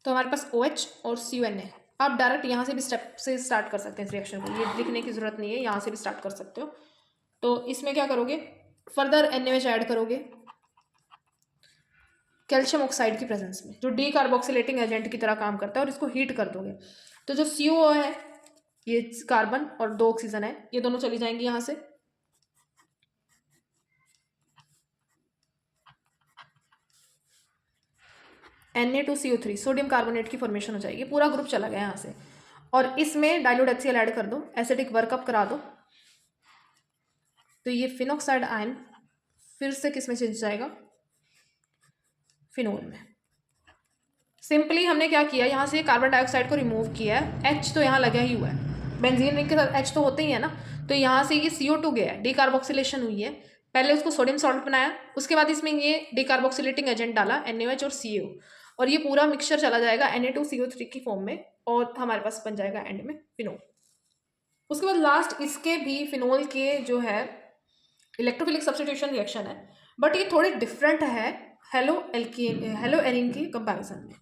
तो हमारे पास OH और CuNa। आप डायरेक्ट यहाँ से भी स्टेप से स्टार्ट कर सकते हैं इस रिएक्शन को, ये लिखने की जरूरत नहीं है, यहाँ से भी स्टार्ट कर सकते हो। तो इसमें क्या करोगे, फर्दर NaOH ऐड करोगे कैल्शियम ऑक्साइड की प्रेजेंस में, जो डीकार्बोक्सिलेटिंग एजेंट की तरह काम करता है, और इसको हीट कर दोगे। तो जो CO है, ये कार्बन और 2 ऑक्सीजन है, ये दोनों चली जाएंगी यहाँ से। Na2CO3 सोडियम कार्बोनेट की फॉर्मेशन हो जाएगी, पूरा ग्रुप चला गया यहाँ से। और इसमें डाइल्यूट HCl ऐड कर दो, एसिडिक वर्कअप करा दो, तो ये फिनॉक्साइड आयन फिर से किस में चेंज जाएगा, फिनोल में। सिंपली हमने क्या किया, यहाँ से कार्बन डाइऑक्साइड को रिमूव किया है, H तो यहाँ लगा ही हुआ है, बेंजीन रिंग के साथ H तो होते ही है ना, तो यहाँ से ये CO2 गया है, डीकार्बोक्सिलेशन हुई है। पहले उसको सोडियम सॉल्ट बनाया, उसके बाद इसमें ये डीकार्बोक्सिलेटिंग एजेंट डाला NaOH और CO, और ये पूरा मिक्सचर चला जाएगा Na2CO3 की फॉर्म में, और हमारे पास बन जाएगा एंड में फिनोल। उसके बाद लास्ट इसके भी फिनोल के जो है इलेक्ट्रोफिलिक सब्स्टिट्यूशन रिएक्शन है, बट ये थोड़ी डिफरेंट है हेलो एरिन की कंपैरिजन में।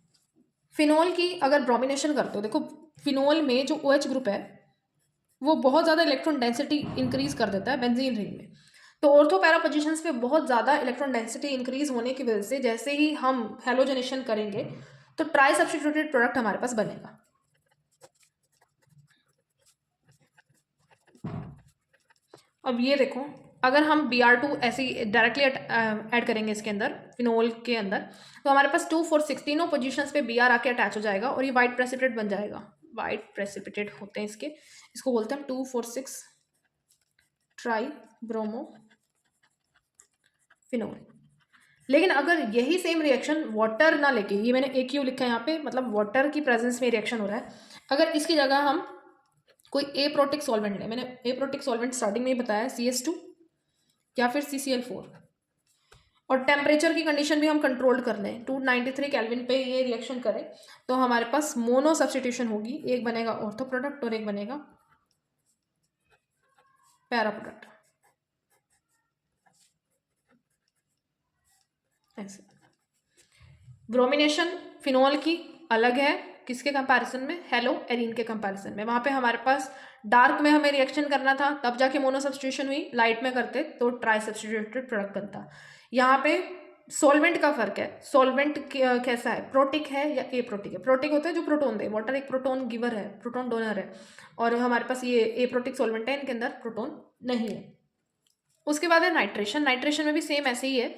फिनोल की अगर ब्रोमिनेशन करते हो, देखो फिनोल में जो OH ग्रुप है वो बहुत ज़्यादा इलेक्ट्रॉन डेंसिटी इंक्रीज कर देता है बेंजीन रिंग में। तो ऑर्थो पैरा पोजिशंस पे बहुत ज़्यादा इलेक्ट्रॉन डेंसिटी इंक्रीज होने की वजह से जैसे ही हम हेलोजनेशन करेंगे तो ट्राई सब्स्टिट्यूटेड प्रोडक्ट हमारे पास बनेगा। अब ये देखो अगर हम Br2 ऐसे डायरेक्टली ऐड करेंगे इसके अंदर, फिनोल के अंदर, तो हमारे पास 2 4 6 तीनों पोजीशंस पे Br आके अटैच हो जाएगा और ये वाइट प्रेसिपिटेट बन जाएगा। वाइट प्रेसिपिटेट होते हैं इसके, इसको बोलते हैं 2 4 6 ट्राई ब्रोमो फिनोल। लेकिन अगर यही सेम रिएक्शन वाटर ना लेके, ये मैंने AQ लिखा है यहाँ पे, मतलब वाटर की प्रेजेंस में रिएक्शन हो रहा है, अगर इसकी जगह हम कोई एप्रोटिक सॉल्वेंट लें, मैंने एप्रोटिक सॉल्वेंट स्टार्टिंग में ही बताया, CS2 या फिर CCl4, और टेम्परेचर की कंडीशन भी हम कंट्रोल कर लें, 293 केल्विन पे ये रिएक्शन करें, तो हमारे पास मोनो सब्स्टिट्यूशन होगी, एक बनेगा ऑर्थो प्रोडक्ट और एक बनेगा पैरा प्रोडक्ट। ऐसे ब्रोमिनेशन फिनोल की अलग है, किसके कंपैरिजन में, हेलो एरीन के कंपैरिजन में। वहाँ पे हमारे पास डार्क में हमें रिएक्शन करना था, तब जाके मोनो सब्स्टिट्यूशन हुई, लाइट में करते तो ट्राई सब्स्टिट्यूटेड प्रोडक्ट बनता। यहाँ पे सॉल्वेंट का फर्क है, सॉल्वेंट कैसा है, प्रोटिक है या एप्रोटिक है। प्रोटिक होता है जो प्रोटोन दे, वाटर एक प्रोटोन गिवर है, प्रोटोन डोनर है, और हमारे पास ये एप्रोटिक सॉल्वेंट है, इनके अंदर प्रोटोन नहीं है। उसके बाद है नाइट्रेशन। नाइट्रेशन में भी सेम ऐसे ही है,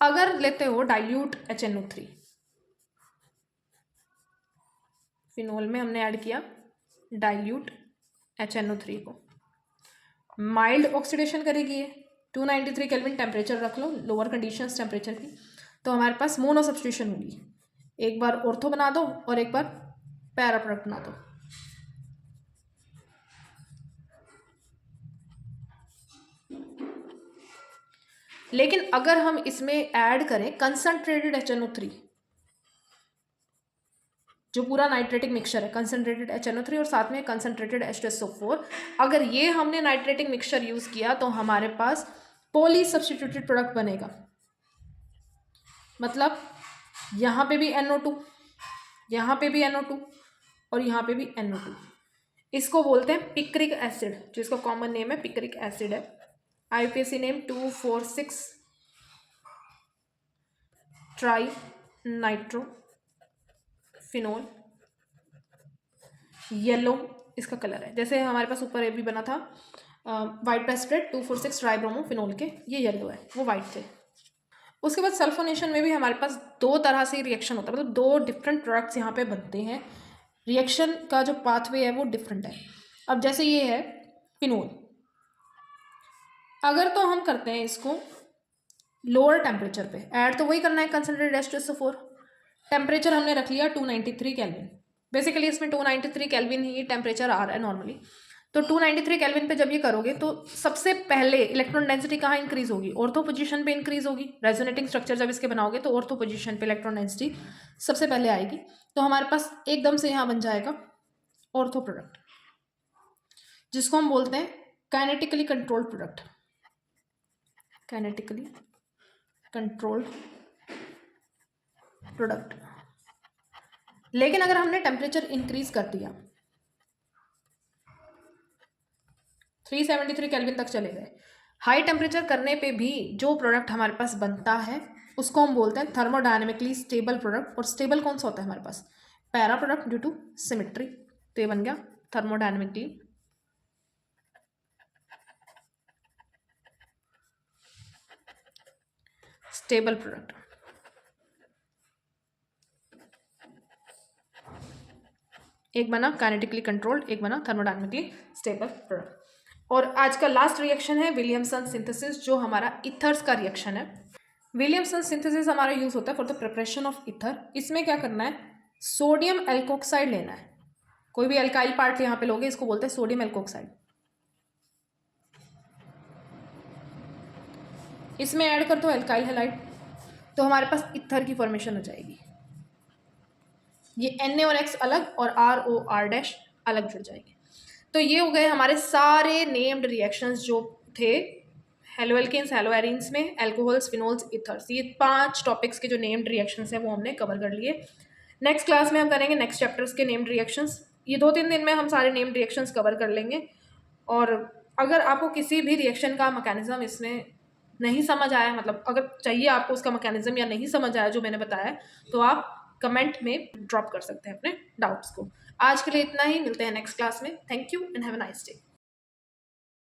अगर लेते हो डाइल्यूट HNO3, फिनोल में हमने ऐड किया डाइल्यूट HNO3 को, माइल्ड ऑक्सीडेशन करेगी ये, 293 केल्विन टेम्परेचर रख लो, लोअर कंडीशंस टेम्परेचर की, तो हमारे पास मोनो सब्स्टिट्यूशन होगी, एक बार ऑर्थो बना दो और एक बार पैरा प्रोडक्ट बना दो। लेकिन अगर हम इसमें ऐड करें कंसंट्रेटेड HNO3, जो पूरा नाइट्रेटिक मिक्सचर है, कंसंट्रेटेड HNO3 और साथ में कंसंट्रेटेड H2SO4, अगर ये हमने नाइट्रेटिक मिक्सचर यूज किया तो हमारे पास पॉली सब्स्टिट्यूटेड प्रोडक्ट बनेगा। मतलब यहाँ पे भी NO2, यहाँ पे भी NO2 और यहाँ पे भी NO2। इसको बोलते हैं पिक्रिक एसिड, जिसका कॉमन नेम है पिक्रिक एसिड है, IUPAC name 2,4,6 tri nitro phenol. Yellow इसका कलर है, जैसे हमारे पास ऊपर भी बना था वाइट प्रेसिपिटेट 2,4,6 ट्राइब्रोमो फिनोल के, ये येलो है, वो वाइट थे। उसके बाद सल्फोनेशन में भी हमारे पास दो तरह से रिएक्शन होता है, मतलब दो डिफरेंट प्रोडक्ट्स यहाँ पे बनते हैं, रिएक्शन का जो पाथवे है वो डिफरेंट है। अब जैसे ये है फिनोल, अगर तो हम करते हैं इसको लोअर टेम्परेचर पे, ऐड तो वही करना है कंसंट्रेटेड H2SO4, टेम्परेचर हमने रख लिया 293 केल्विन, बेसिकली इसमें 293 केल्विन ही टेम्परेचर आ रहा है नॉर्मली, तो 293 केल्विन पे जब ये करोगे तो सबसे पहले इलेक्ट्रॉन डेंसिटी कहाँ इंक्रीज होगी, ऑर्थो पोजीशन पे इंक्रीज होगी। रेजोनेटिंग स्ट्रक्चर जब इसके बनाओगे तो ऑर्थो पोजीशन पे इलेक्ट्रॉन डेंसिटी सबसे पहले आएगी, तो हमारे पास एकदम से यहाँ बन जाएगा ऑर्थो प्रोडक्ट, जिसको हम बोलते हैं kinetically controlled product, kinetically controlled product. लेकिन अगर हमने टेम्परेचर इंक्रीज कर दिया 373 केल्विन तक चले गए, हाई टेम्परेचर करने पे भी जो प्रोडक्ट हमारे पास बनता है उसको हम बोलते हैं थर्मोडायनेमिकली स्टेबल प्रोडक्ट। और स्टेबल कौन सा होता है हमारे पास, para product due to symmetry, तो ये बन गया थर्मोडायनेमिकली स्टेबल प्रोडक्ट। एक बना काइनेटिकली कंट्रोल्ड, एक बना थर्मोडायनेमिकली स्टेबल प्रोडक्ट। और आज का लास्ट रिएक्शन है विलियमसन सिंथेसिस, जो हमारा इथर्स का रिएक्शन है। विलियमसन सिंथेसिस हमारा यूज होता है for the preparation of ether. इसमें क्या करना है, सोडियम एल्कोक्साइड लेना है, कोई भी एल्काइल पार्ट यहाँ पे लोगे, इसको बोलते हैं सोडियम एल्कोक्साइड। इसमें ऐड कर दो एल्काइल हैलाइड, तो हमारे पास इथर की फॉर्मेशन हो जाएगी। ये Na और X अलग और ROR' अलग जुड़ जाएंगे। तो ये हो गए हमारे सारे नेम्ड रिएक्शंस जो थे हेलो एल्केन्स, हेलो एरीन्स में, एल्कोहल्स, फिनोल्स, इथर्स। ये 5 टॉपिक्स के जो नेम्ड रिएक्शंस हैं वो हमने कवर कर लिए। नेक्स्ट क्लास में हम करेंगे नेक्स्ट चैप्टर्स के नेम्ड रिएक्शंस। ये 2-3 दिन में हम सारे नेम्ड रिएक्शंस कवर कर लेंगे। और अगर आपको किसी भी रिएक्शन का मैकेनिज्म इसमें नहीं समझ आया, मतलब अगर चाहिए आपको उसका मैकेनिज्म या नहीं समझ आया जो मैंने बताया, तो आप कमेंट में ड्रॉप कर सकते हैं अपने डाउट्स को। आज के लिए इतना ही, मिलते हैं नेक्स्ट क्लास में। Thank you and have a nice day.